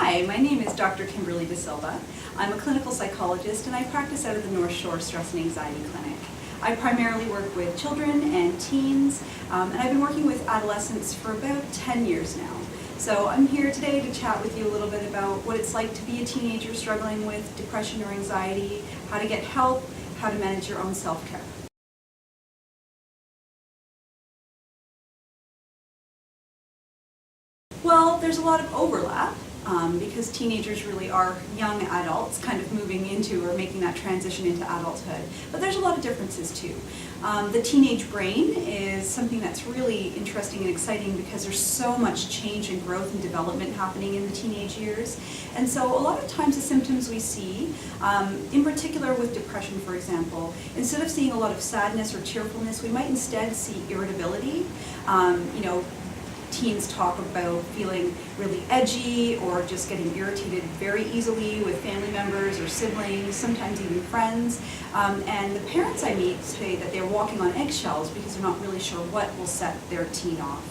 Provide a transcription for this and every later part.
Hi, my name is Dr. Kimberley Da Silva. I'm a clinical psychologist and I practice out of the North Shore Stress and Anxiety Clinic. I primarily work with children and teens, and I've been working with adolescents for about 10 years now. So I'm here today to chat with you a little bit about what it's like to be a teenager struggling with depression or anxiety, how to get help, how to manage your own self-care. Well, there's a lot of overlap because teenagers really are young adults kind of moving into or making that transition into adulthood. But there's a lot of differences too. The teenage brain is something that's really interesting and exciting because there's so much change and growth and development happening in the teenage years. And so a lot of times the symptoms we see, in particular with depression for example, instead of seeing a lot of sadness or cheerfulness, we might instead see irritability. Teens talk about feeling really edgy or just getting irritated very easily with family members or siblings, sometimes even friends. And the parents I meet say that they're walking on eggshells because they're not really sure what will set their teen off.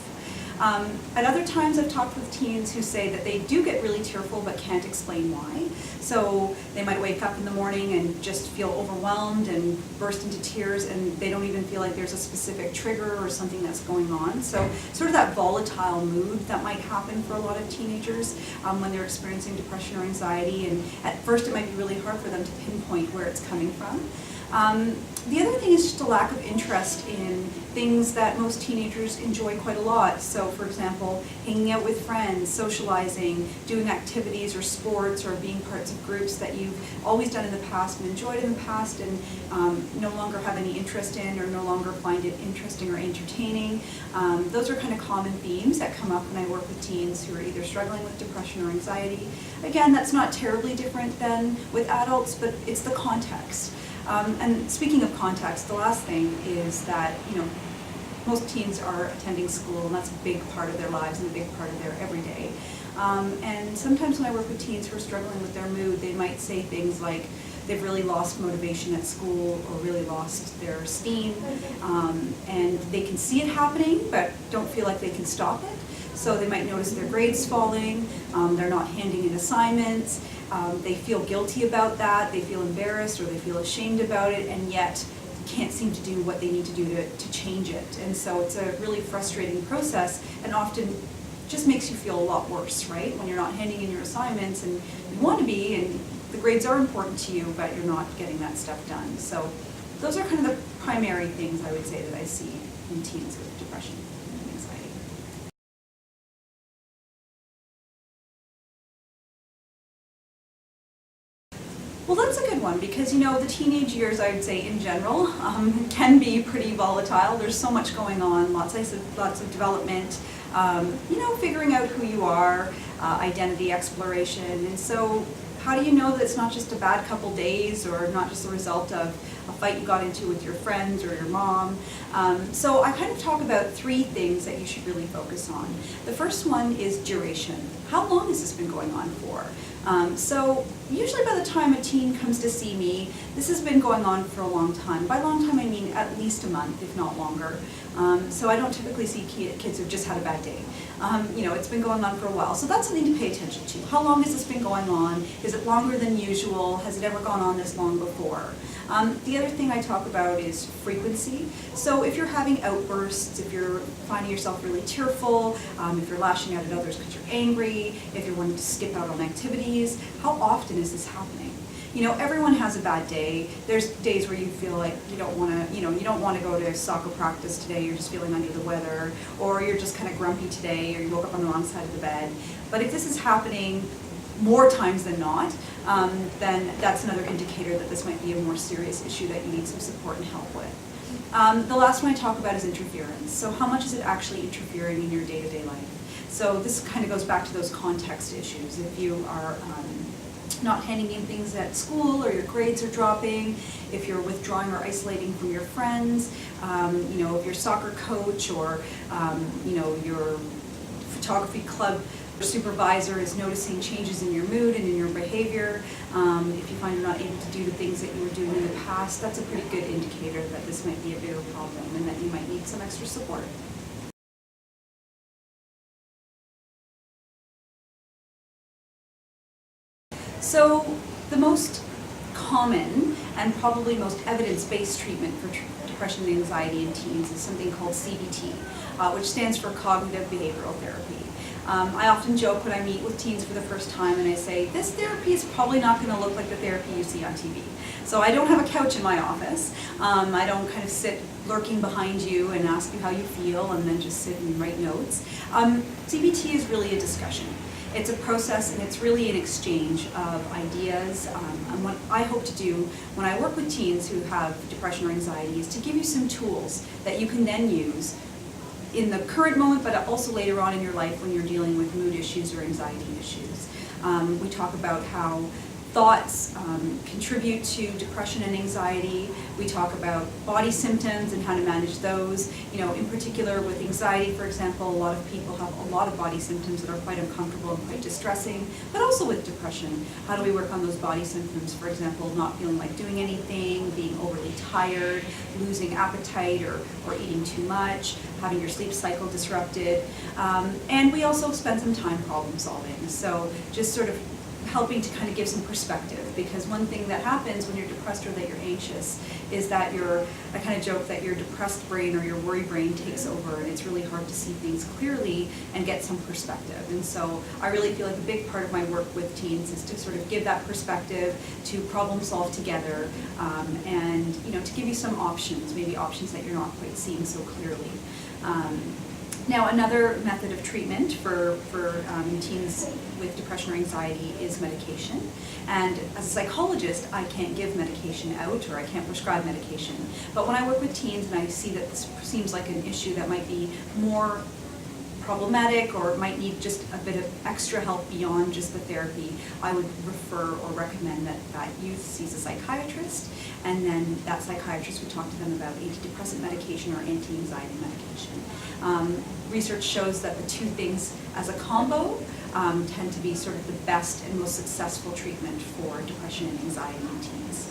At other times I've talked with teens who say that they do get really tearful but can't explain why. So they might wake up in the morning and just feel overwhelmed and burst into tears and they don't even feel like there's a specific trigger or something that's going on. So sort of that volatile mood that might happen for a lot of teenagers when they're experiencing depression or anxiety, and at first it might be really hard for them to pinpoint where it's coming from. The other thing is just a lack of interest in things that most teenagers enjoy quite a lot. So for example, hanging out with friends, socializing, doing activities or sports or being parts of groups that you've always done in the past and enjoyed in the past and no longer have any interest in or no longer find it interesting or entertaining. Those are kind of common themes that come up when I work with teens who are either struggling with depression or anxiety. Again, that's not terribly different than with adults, but it's the context. And speaking of context, the last thing is that, most teens are attending school and that's a big part of their lives and a big part of their everyday. And sometimes when I work with teens who are struggling with their mood, they might say things like they've really lost motivation at school or really lost their esteem, and they can see it happening but don't feel like they can stop it. So they might notice their grades falling, they're not handing in assignments, they feel guilty about that, they feel embarrassed or they feel ashamed about it, and yet can't seem to do what they need to do to change it. And so it's a really frustrating process and often just makes you feel a lot worse, right? When you're not handing in your assignments and you want to be, and the grades are important to you, but you're not getting that stuff done. So those are kind of the primary things I would say that I see in teens with depression and anxiety. Well, that's a good one because, the teenage years, I would say, in general, can be pretty volatile. There's so much going on, lots of development, figuring out who you are, identity exploration. And so how do you know that it's not just a bad couple days or not just the result of a fight you got into with your friends or your mom? So I kind of talk about three things that you should really focus on. The first one is duration. How long has this been going on for? So usually by the time a teen comes to see me, this has been going on for a long time. By long time I mean at least a month, if not longer. So I don't typically see kids who've just had a bad day. It's been going on for a while. So that's something to pay attention to. How long has this been going on? Is it longer than usual? Has it ever gone on this long before? The other thing I talk about is frequency. So if you're having outbursts, if you're finding yourself really tearful, if you're lashing out at others because you're angry, if you're wanting to skip out on activities, how often is this happening? Everyone has a bad day. There's days where you feel like you don't want to go to soccer practice today, you're just feeling under the weather, or you're just kind of grumpy today, or you woke up on the wrong side of the bed. But if this is happening more times than not, then that's another indicator that this might be a more serious issue that you need some support and help with. The last one I talk about is interference. So how much is it actually interfering in your day-to-day life? So this kind of goes back to those context issues. If you are not handing in things at school or your grades are dropping, if you're withdrawing or isolating from your friends, if your soccer coach or your photography club supervisor is noticing changes in your mood and in your behavior, if you find you're not able to do the things that you were doing in the past, that's a pretty good indicator that this might be a bigger problem and that you might need some extra support. So the most common and probably most evidence-based treatment for depression and anxiety in teens is something called CBT, which stands for Cognitive Behavioral Therapy. I often joke when I meet with teens for the first time and I say, this therapy is probably not going to look like the therapy you see on TV. So I don't have a couch in my office. I don't kind of sit lurking behind you and ask you how you feel and then just sit and write notes. CBT is really a discussion. It's a process and it's really an exchange of ideas. And what I hope to do when I work with teens who have depression or anxiety is to give you some tools that you can then use in the current moment, but also later on in your life when you're dealing with mood issues or anxiety issues. We talk about how thoughts contribute to depression and anxiety. We talk about body symptoms and how to manage those. You know, in particular with anxiety, for example, a lot of people have a lot of body symptoms that are quite uncomfortable and quite distressing, but also with depression. How do we work on those body symptoms? For example, not feeling like doing anything, being overly tired, losing appetite or eating too much, having your sleep cycle disrupted. And we also spend some time problem solving. So just sort of helping to kind of give some perspective, because one thing that happens when you're depressed or that you're anxious is that I kind of joke that your depressed brain or your worry brain takes over and it's really hard to see things clearly and get some perspective. And so I really feel like a big part of my work with teens is to sort of give that perspective, to problem solve together, and to give you some options, maybe options that you're not quite seeing so clearly. Now, another method of treatment for teens with depression or anxiety is medication. And as a psychologist, I can't give medication out or I can't prescribe medication. But when I work with teens and I see that this seems like an issue that might be more problematic or might need just a bit of extra help beyond just the therapy, I would refer or recommend that youth sees a psychiatrist, and then that psychiatrist would talk to them about antidepressant medication or anti-anxiety medication. Research shows that the two things as a combo tend to be sort of the best and most successful treatment for depression and anxiety in teens.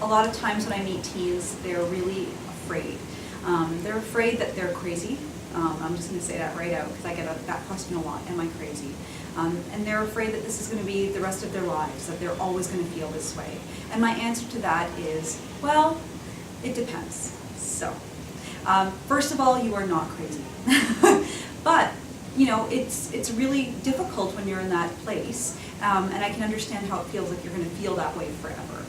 A lot of times when I meet teens, they're really afraid. They're afraid that they're crazy. I'm just going to say that right out because I get that question a lot, am I crazy? And they're afraid that this is going to be the rest of their lives, that they're always going to feel this way. And my answer to that is, well, it depends. So, first of all, you are not crazy. But, it's really difficult when you're in that place, and I can understand how it feels like you're going to feel that way forever.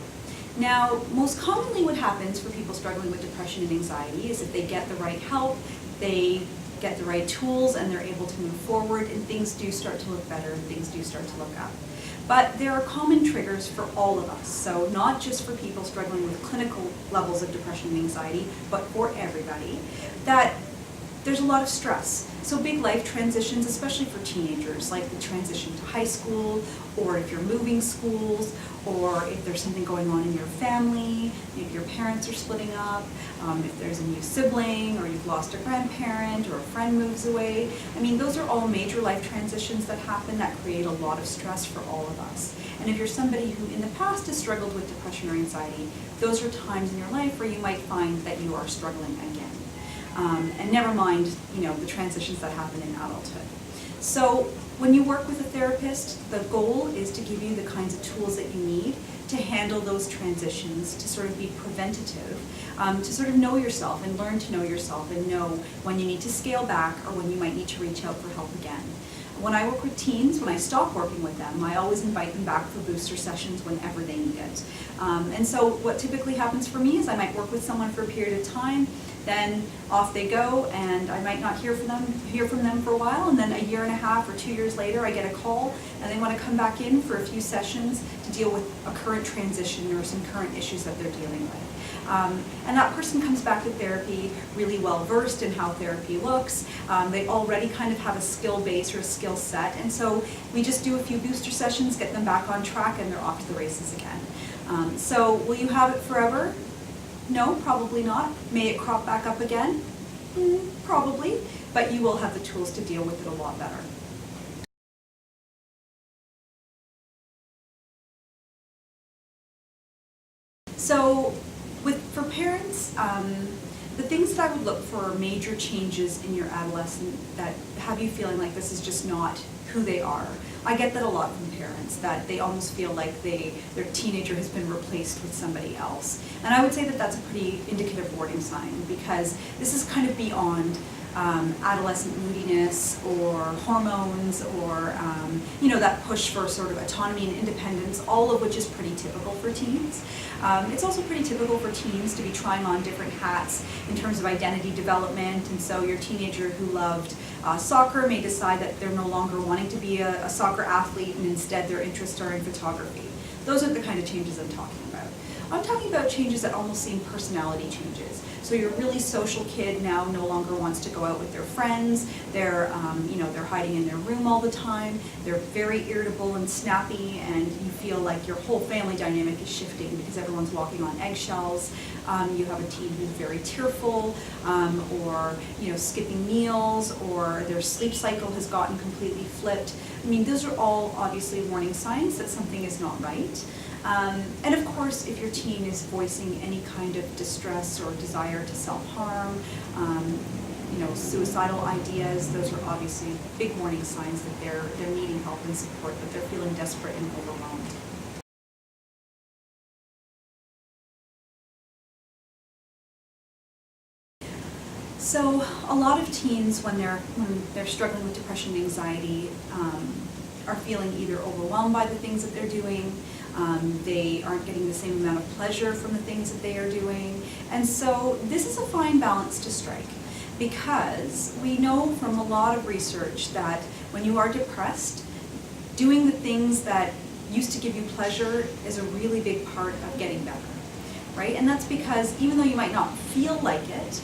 Now, most commonly what happens for people struggling with depression and anxiety is if they get the right help, they get the right tools, and they're able to move forward, and things do start to look better and things do start to look up. But there are common triggers for all of us, so not just for people struggling with clinical levels of depression and anxiety, but for everybody, that there's a lot of stress. So big life transitions, especially for teenagers, like the transition to high school, or if you're moving schools, or if there's something going on in your family, maybe your parents are splitting up, if there's a new sibling, or you've lost a grandparent, or a friend moves away. I mean, those are all major life transitions that happen that create a lot of stress for all of us. And if you're somebody who in the past has struggled with depression or anxiety, those are times in your life where you might find that you are struggling again. And never mind, the transitions that happen in adulthood. So when you work with a therapist, the goal is to give you the kinds of tools that you need to handle those transitions, to sort of be preventative, to sort of know yourself and learn to know yourself and know when you need to scale back or when you might need to reach out for help again. When I work with teens, when I stop working with them, I always invite them back for booster sessions whenever they need it. And so what typically happens for me is I might work with someone for a period of time, then off they go, and I might not hear from them for a while, and then a year and a half or 2 years later I get a call and they want to come back in for a few sessions to deal with a current transition or some current issues that they're dealing with. And that person comes back to therapy really well versed in how therapy looks. They already kind of have a skill base or a skill set, and so we just do a few booster sessions, get them back on track, and they're off to the races again. So will you have it forever? No, probably not. May it crop back up again? Probably, but you will have the tools to deal with it a lot better. So for parents, The things that I would look for are major changes in your adolescent that have you feeling like this is just not who they are. I get that a lot from parents, that they almost feel like their teenager has been replaced with somebody else. And I would say that that's a pretty indicative warning sign, because this is kind of beyond adolescent moodiness or hormones or that push for sort of autonomy and independence, all of which is pretty typical for teens. It's also pretty typical for teens to be trying on different hats in terms of identity development, and so your teenager who loved soccer may decide that they're no longer wanting to be a soccer athlete and instead their interests are in photography. Those are the kind of changes I'm talking about. I'm talking about changes that almost seem personality changes. So your really social kid now no longer wants to go out with their friends. They're hiding in their room all the time. They're very irritable and snappy, and you feel like your whole family dynamic is shifting because everyone's walking on eggshells. You have a teen who's very tearful, or skipping meals, or their sleep cycle has gotten completely flipped. I mean, those are all obviously warning signs that something is not right. And of course, if your teen is voicing any kind of distress or desire to self-harm, suicidal ideas, those are obviously big warning signs that they're needing help and support, that they're feeling desperate and overwhelmed. So a lot of teens, when they're struggling with depression and anxiety, are feeling either overwhelmed by the things that they're doing. They aren't getting the same amount of pleasure from the things that they are doing. And so this is a fine balance to strike, because we know from a lot of research that when you are depressed, doing the things that used to give you pleasure is a really big part of getting better, right? And that's because even though you might not feel like it,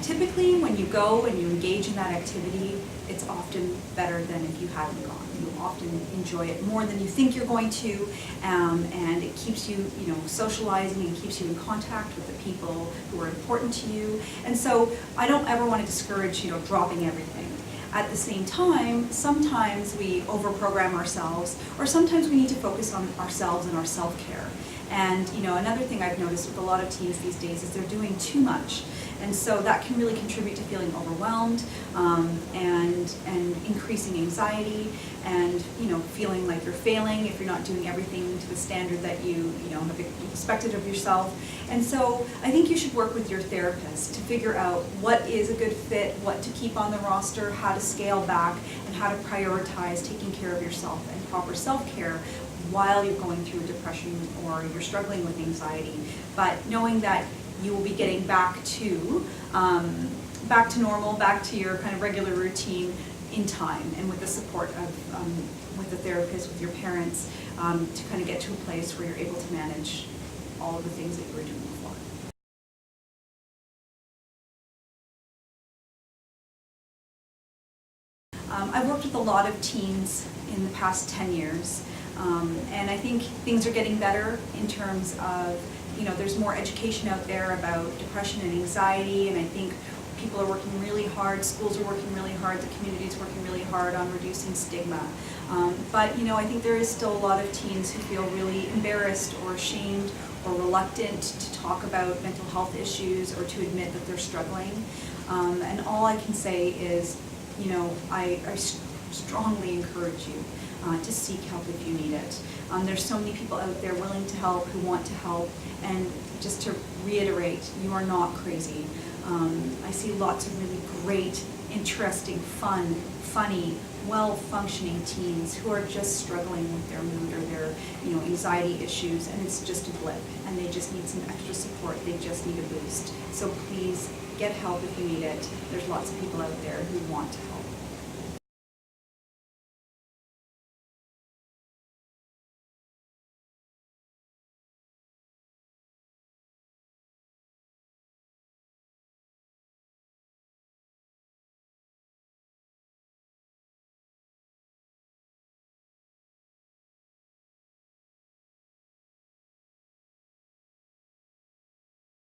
typically when you go and you engage in that activity, it's often better than if you hadn't gone. You often enjoy it more than you think you're going to, and it keeps you, socializing, and keeps you in contact with the people who are important to you. And so I don't ever want to discourage, dropping everything. At the same time, sometimes we overprogram ourselves, or sometimes we need to focus on ourselves and our self-care. And another thing I've noticed with a lot of teens these days is they're doing too much. And so that can really contribute to feeling overwhelmed, and increasing anxiety, and feeling like you're failing if you're not doing everything to the standard that you have expected of yourself. And so I think you should work with your therapist to figure out what is a good fit, what to keep on the roster, how to scale back, and how to prioritize taking care of yourself and proper self-care while you're going through a depression or you're struggling with anxiety. But knowing that you will be getting back to normal, back to your kind of regular routine in time, and with the support of with the therapist, with your parents, to kind of get to a place where you're able to manage all of the things that you were doing before. I've worked with a lot of teens in the past 10 years, and I think things are getting better in terms of, there's more education out there about depression and anxiety, and I think people are working really hard, schools are working really hard, the community is working really hard on reducing stigma. But I think there is still a lot of teens who feel really embarrassed or ashamed or reluctant to talk about mental health issues or to admit that they're struggling. And all I can say is, I strongly encourage you to seek help if you need it. There's so many people out there willing to help, who want to help, and just to reiterate, you are not crazy. I see lots of really great, interesting, funny, well-functioning teens who are just struggling with their mood or their anxiety issues, and it's just a blip, and they just need some extra support. They just need a boost. So please get help if you need it. There's lots of people out there who want to help.